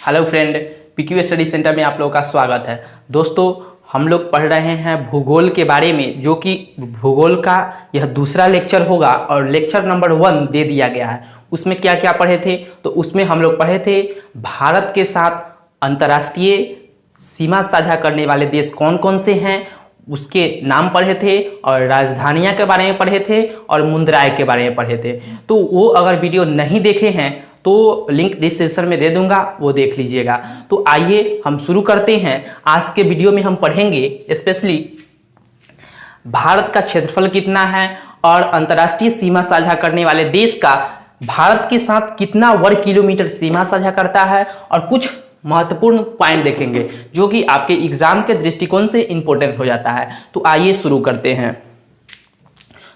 Hello friend, PQ study centre में आप लोगों का स्वागत है। दोस्तों, हम लोग पढ़ रहे हैं भूगोल के बारे में, जो कि भूगोल का यह दूसरा लेक्चर होगा और लेक्चर नंबर 1 दे दिया गया है। उसमें क्या क्या पढ़े थे? तो उसमें हम लोग पढ़े थे भारत के साथ अंतर्राष्ट्रीय सीमा साझा करने वाले देश कौन कौन से हैं, उसके नाम पढ़े थे और राजधानियां के बारे में पढ़े थे और मुद्राएं के बारे में पढ़े थे। तो वो अगर वीडियो नहीं देखे हैं तो लिंक डिस्क्रिप्शन में दे दूंगा, वो देख लीजिएगा। तो आइए हम शुरू करते हैं। आज के वीडियो में हम पढ़ेंगे स्पेशली भारत का क्षेत्रफल कितना है और अंतर्राष्ट्रीय सीमा साझा करने वाले देश का भारत के साथ कितना वर्ग किलोमीटर सीमा साझा करता है, और कुछ महत्वपूर्ण पॉइंट देखेंगे जो कि आपके एग्जाम के दृष्टिकोण से इंपॉर्टेंट हो जाता है। तो आइए शुरू करते हैं।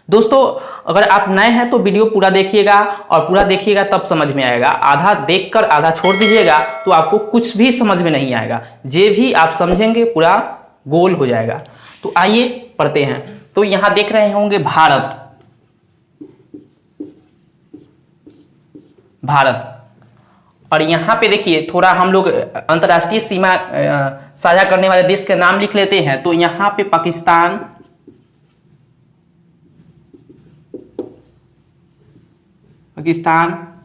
दोस्तों, अगर आप नए हैं तो वीडियो पूरा देखिएगा, और पूरा देखिएगा तब समझ में आएगा। आधा देखकर आधा छोड़ दीजिएगा तो आपको कुछ भी समझ में नहीं आएगा। जे भी आप समझेंगे पूरा गोल हो जाएगा। तो आइए पढ़ते हैं। तो यहां देख रहे होंगे भारत, और यहाँ पे देखिए थोड़ा हम लोग अंतर्राष्ट्रीय सीमा साझा करने वाले देश के नाम लिख लेते हैं। तो यहाँ पे पाकिस्तान,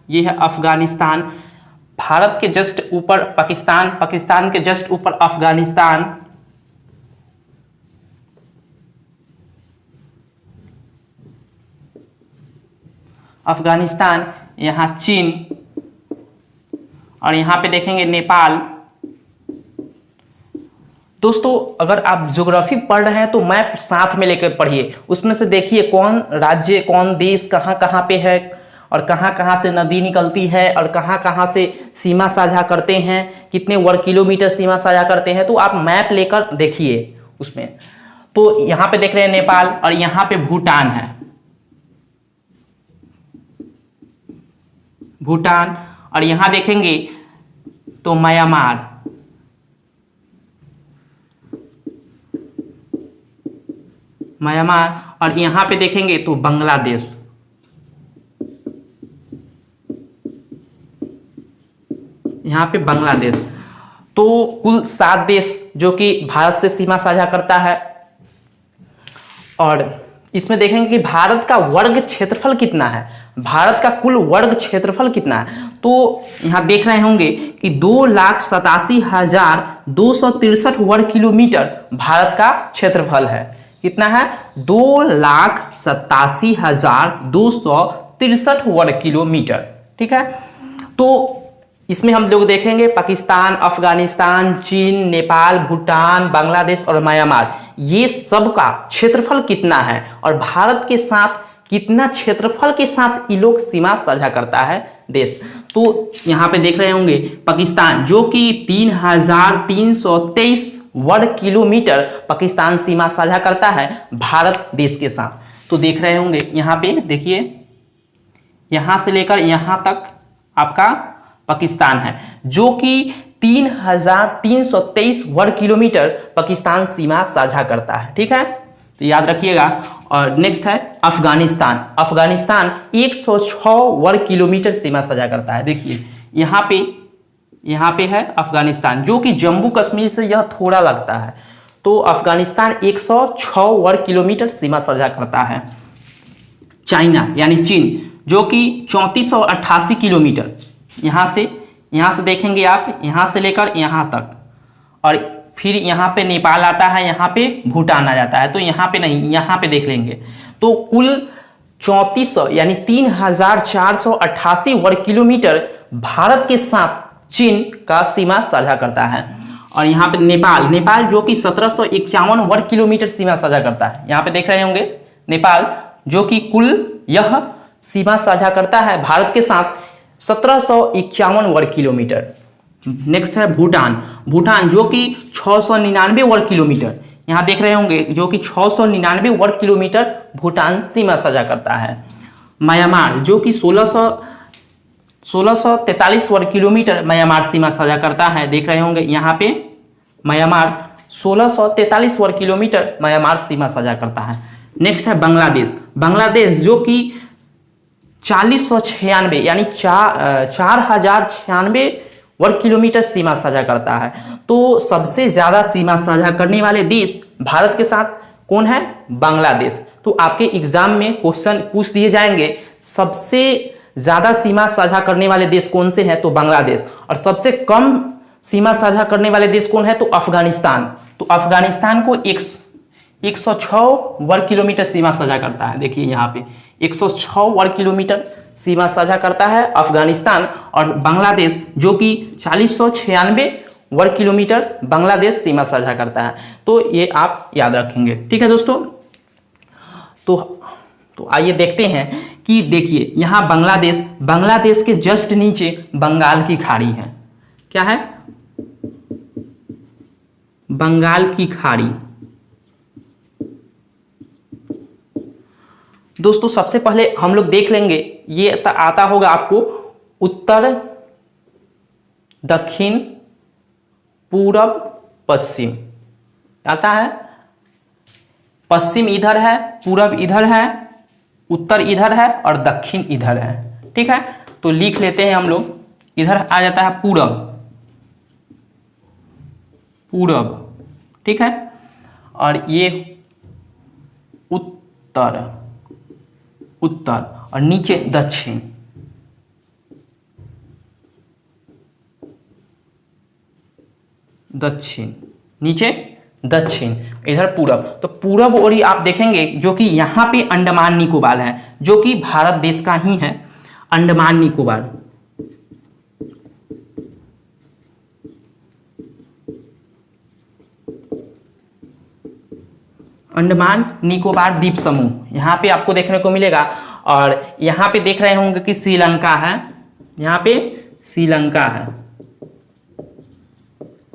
ये है अफगानिस्तान। भारत के जस्ट ऊपर पाकिस्तान के जस्ट ऊपर अफगानिस्तान, यहाँ चीन, और यहाँ पे देखेंगे नेपाल। दोस्तों, अगर आप ज्योग्राफी पढ़ रहे हैं तो मैप साथ में लेकर पढ़िए। उसमें से देखिए कौन राज्य, कौन देश कहाँ कहाँ पे है, और कहाँ कहाँ से नदी निकलती है, और कहाँ कहाँ से सीमा साझा करते हैं, कितने वर्ग किलोमीटर सीमा साझा करते हैं। तो आप मैप लेकर देखिए उसमें। तो यहाँ पे देख रहे हैं नेपाल, और यहाँ पे भूटान है, और यहाँ देखेंगे तो म्यांमार, और यहाँ पे देखेंगे तो बांग्लादेश। यहाँ पे बांग्लादेश। तो कुल 7 देश जो कि भारत से सीमा साझा करता है। और इसमें देखेंगे कि भारत का वर्ग क्षेत्रफल कितना है, भारत का कुल वर्ग क्षेत्रफल कितना है। तो यहाँ देख रहे होंगे कि 2,87,263 वर्ग किलोमीटर भारत का क्षेत्रफल है। कितना है? 2,87,263 वर्ग किलोमीटर। ठीक है। तो इसमें हम लोग देखेंगे पाकिस्तान, अफगानिस्तान, चीन, नेपाल, भूटान, बांग्लादेश और म्यांमार, ये सब का क्षेत्रफल कितना है और भारत के साथ कितना क्षेत्रफल के साथ ये लोग सीमा साझा करता है देश। तो यहाँ पे देख रहे होंगे पाकिस्तान, जो कि 3,323 वर्ग किलोमीटर पाकिस्तान सीमा साझा करता है भारत देश के साथ। तो देख रहे होंगे यहाँ पे देखिए, यहाँ से लेकर यहाँ तक आपका पाकिस्तान है, जो कि 3,323 वर्ग किलोमीटर पाकिस्तान सीमा साझा करता है। ठीक है, तो याद रखिएगा। और नेक्स्ट है अफगानिस्तान 106 वर्ग किलोमीटर सीमा साझा करता है। देखिए यहाँ पे है अफगानिस्तान, जो कि जम्मू कश्मीर से यह थोड़ा लगता है। तो अफगानिस्तान 106 वर्ग किलोमीटर सीमा साझा करता है। चाइना यानी चीन, जो कि 3488 किलोमीटर, यहाँ से देखेंगे आप, यहाँ से लेकर यहाँ तक, और फिर यहाँ पे नेपाल आता है, यहाँ पे भूटान आ जाता है। तो यहाँ पे नहीं, यहाँ पे देख लेंगे। तो कुल 3400 यानी 3,488 वर्ग किलोमीटर भारत के साथ चीन का सीमा साझा करता है। और यहाँ पे नेपाल जो कि 1751 वर्ग किलोमीटर सीमा साझा करता है। यहाँ पे देख रहे होंगे नेपाल, जो कि कुल यह सीमा साझा करता है भारत के साथ 1751 वर्ग किलोमीटर। नेक्स्ट है भूटान, जो कि 699 वर्ग किलोमीटर, यहाँ देख रहे होंगे, जो कि 699 वर्ग किलोमीटर भूटान सीमा साझा करता है। म्यांमार, जो कि 1643 वर्ग किलोमीटर म्यांमार सीमा साझा करता है। देख रहे होंगे यहाँ पे म्यांमार 1643 वर्ग किलोमीटर म्यांमार सीमा साझा करता है। नेक्स्ट है बांग्लादेश, जो कि 4096 यानी 4096 वर्ग किलोमीटर सीमा साझा करता है। तो सबसे ज्यादा सीमा साझा करने वाले देश भारत के साथ कौन है? बांग्लादेश। तो आपके एग्जाम में क्वेश्चन पूछ दिए जाएंगे, सबसे ज्यादा सीमा साझा करने वाले देश कौन से हैं? तो बांग्लादेश। और सबसे कम सीमा साझा करने वाले देश कौन है? तो अफगानिस्तान। तो अफगानिस्तान को 106 वर्ग किलोमीटर सीमा साझा करता है। देखिए यहाँ पे 106 वर्ग किलोमीटर सीमा साझा करता है अफगानिस्तान। और बांग्लादेश जो कि 4096 वर्ग किलोमीटर बांग्लादेश सीमा साझा करता है। तो ये आप याद रखेंगे, ठीक है दोस्तों। तो आइए देखते हैं कि देखिए यहाँ बांग्लादेश के जस्ट नीचे बंगाल की खाड़ी है। क्या है? बंगाल की खाड़ी। दोस्तों सबसे पहले हम लोग देख लेंगे, ये आता होगा आपको उत्तर, दक्षिण, पूरब, पश्चिम आता है। पश्चिम इधर है, पूरब इधर है, उत्तर इधर है और दक्षिण इधर है, ठीक है। तो लिख लेते हैं हम लोग, इधर आ जाता है पूरब, ठीक है। और ये उत्तर और नीचे दक्षिण, नीचे दक्षिण, इधर पूरब। तो पूरब और आप देखेंगे जो कि यहाँ पे अंडमान निकोबार है, जो कि भारत देश का ही है, अंडमान निकोबार। अंडमान निकोबार द्वीप समूह यहाँ पे आपको देखने को मिलेगा। और यहाँ पे देख रहे होंगे कि श्रीलंका है, यहाँ पे श्रीलंका है,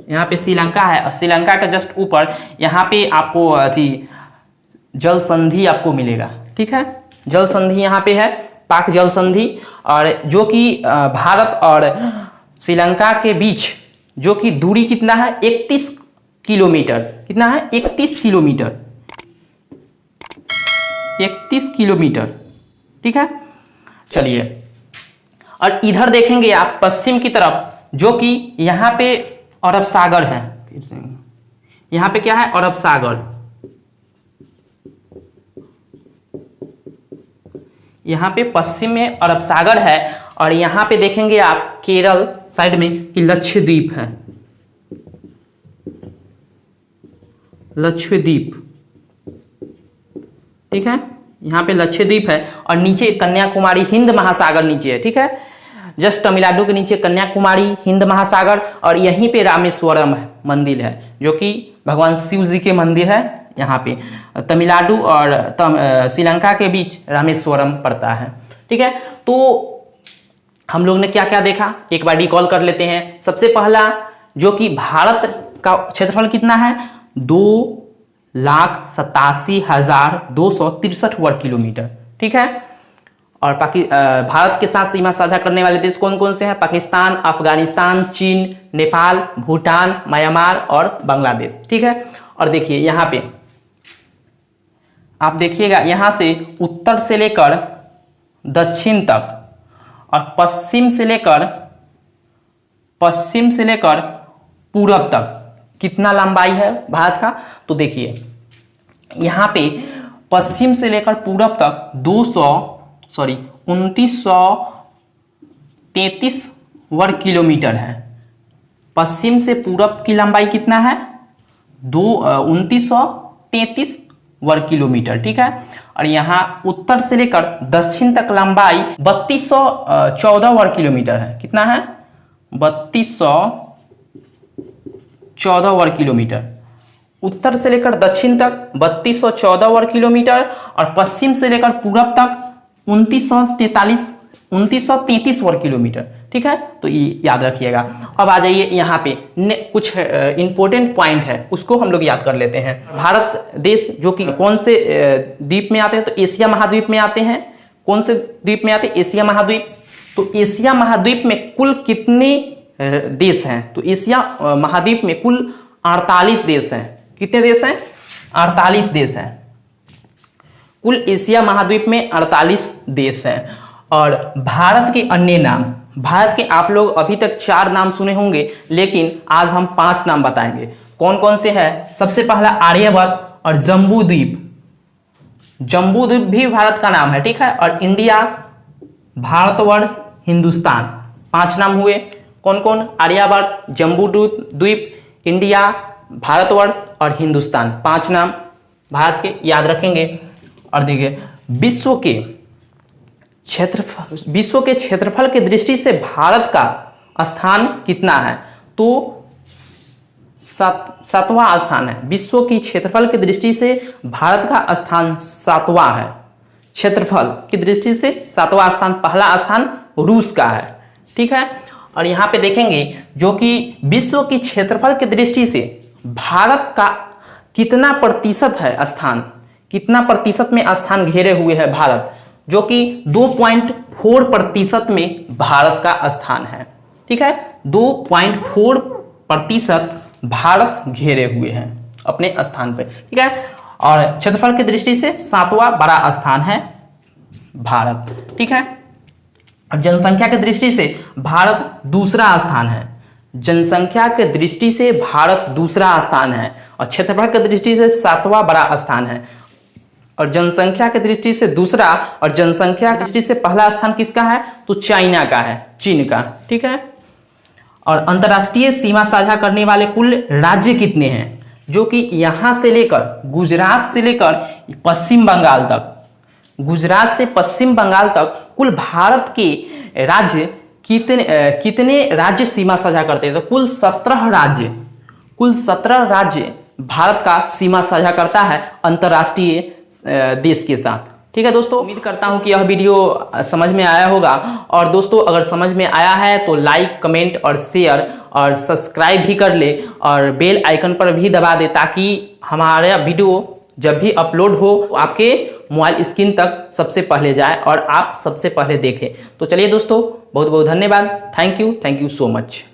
यहाँ पे श्रीलंका है। और श्रीलंका का जस्ट ऊपर यहाँ पे आपको जल संधि आपको मिलेगा, ठीक है। जल संधि यहाँ पे है, पाक जल संधि, और जो कि भारत और श्रीलंका के बीच जो कि दूरी कितना है? 31 किलोमीटर। कितना है? 31 किलोमीटर, 31 किलोमीटर, ठीक है। चलिए, और इधर देखेंगे आप पश्चिम की तरफ, जो कि यहाँ पे अरब सागर है। फिर से यहाँ पे क्या है? अरब सागर। यहाँ पे पश्चिम में अरब सागर है। और यहाँ पे देखेंगे आप केरल साइड में कि लक्षद्वीप है, लक्षद्वीप, ठीक है। यहाँ पे लक्षद्वीप है और नीचे कन्याकुमारी, हिंद महासागर नीचे है, ठीक है। जस्ट तमिलनाडु के नीचे कन्याकुमारी, हिंद महासागर, और यहीं पे रामेश्वरम मंदिर है, जो कि भगवान शिव जी के मंदिर है। यहाँ पे तमिलनाडु और श्रीलंका के बीच रामेश्वरम पड़ता है, ठीक है। तो हम लोग ने क्या क्या देखा, एक बार रिकॉल कर लेते हैं। सबसे पहला जो कि भारत का क्षेत्रफल कितना है? 2,87,263 वर्ग किलोमीटर, ठीक है। और भारत के साथ सीमा साझा करने वाले देश कौन कौन से हैं? पाकिस्तान, अफगानिस्तान, चीन, नेपाल, भूटान, म्यांमार और बांग्लादेश, ठीक है। और देखिए यहाँ पे आप देखिएगा, यहाँ से उत्तर से लेकर दक्षिण तक और पश्चिम से लेकर पूरब तक कितना लंबाई है भारत का? तो देखिए यहाँ पे पश्चिम से लेकर पूरब तक 2933 वर्ग किलोमीटर है। पश्चिम से पूरब की लंबाई कितना है? 2933 वर्ग किलोमीटर, ठीक है। और यहाँ उत्तर से लेकर दक्षिण तक लंबाई 3214 वर्ग किलोमीटर है। कितना है? 3214 वर्ग किलोमीटर। उत्तर से लेकर दक्षिण तक 3214 वर्ग किलोमीटर और पश्चिम से लेकर पूरब तक 2933 वर्ग किलोमीटर, ठीक है। तो ये याद रखिएगा। अब आ जाइए यहाँ पे कुछ इंपॉर्टेंट पॉइंट है, उसको हम लोग याद कर लेते हैं। भारत देश जो कि कौन से द्वीप में आते हैं? तो एशिया महाद्वीप में आते हैं। कौन से द्वीप में आते हैं? एशिया महाद्वीप। तो एशिया महाद्वीप में कुल कितने देश हैं? तो एशिया महाद्वीप में कुल 48 देश हैं। कितने देश हैं? 48 देश हैं। कुल एशिया महाद्वीप में 48 देश हैं। और भारत के अन्य नाम, भारत के आप लोग अभी तक 4 नाम सुने होंगे, लेकिन आज हम 5 नाम बताएंगे। कौन कौन से हैं? सबसे पहला आर्यभट्ट और जम्बू द्वीप। जम्बू द्वीप भी भारत का नाम है, ठीक है। और इंडिया, भारतवर्ष, हिंदुस्तान, 5 नाम हुए। कौन कौन? आर्यभट्ट, जम्बू द्वीप, इंडिया, भारतवर्ष और हिंदुस्तान, 5 नाम भारत के याद रखेंगे। और देखिए विश्व के क्षेत्रफल के दृष्टि से भारत का स्थान कितना है? तो 7वां स्थान है। विश्व की क्षेत्रफल की दृष्टि से भारत का स्थान 7वां है। क्षेत्रफल की दृष्टि से 7वां स्थान, पहला स्थान रूस का है, ठीक है। और यहाँ पे देखेंगे जो कि विश्व की क्षेत्रफल की दृष्टि से भारत का कितना प्रतिशत है स्थान, कितना प्रतिशत में स्थान घेरे हुए है भारत, जो कि 2.4% में भारत का स्थान है, ठीक है। 2.4% भारत घेरे हुए हैं अपने स्थान पे, ठीक है। और क्षेत्रफल की दृष्टि से 7वां बड़ा स्थान है भारत, ठीक है। और जनसंख्या की दृष्टि से भारत दूसरा स्थान है। जनसंख्या के दृष्टि से भारत दूसरा स्थान है और क्षेत्रफल की दृष्टि से 7वां बड़ा स्थान है। और जनसंख्या की दृष्टि से दूसरा और जनसंख्या की दृष्टि से पहला स्थान किसका है? तो चाइना का है, चीन का, ठीक है। और अंतर्राष्ट्रीय सीमा साझा करने वाले कुल राज्य कितने हैं? जो कि यहां से लेकर गुजरात से लेकर पश्चिम बंगाल तक, गुजरात से पश्चिम बंगाल तक कुल भारत के राज्य कितने राज्य सीमा साझा करते हैं? तो कुल 17 राज्य भारत का सीमा साझा करता है अंतर्राष्ट्रीय देश के साथ, ठीक है दोस्तों। उम्मीद करता हूं कि यह वीडियो समझ में आया होगा। और दोस्तों अगर समझ में आया है तो लाइक, कमेंट और शेयर और सब्सक्राइब भी कर ले और बेल आइकन पर भी दबा दे, ताकि हमारा वीडियो जब भी अपलोड हो आपके मोबाइल स्क्रीन तक सबसे पहले जाए और आप सबसे पहले देखें। तो चलिए दोस्तों, बहुत बहुत धन्यवाद। Thank you so much.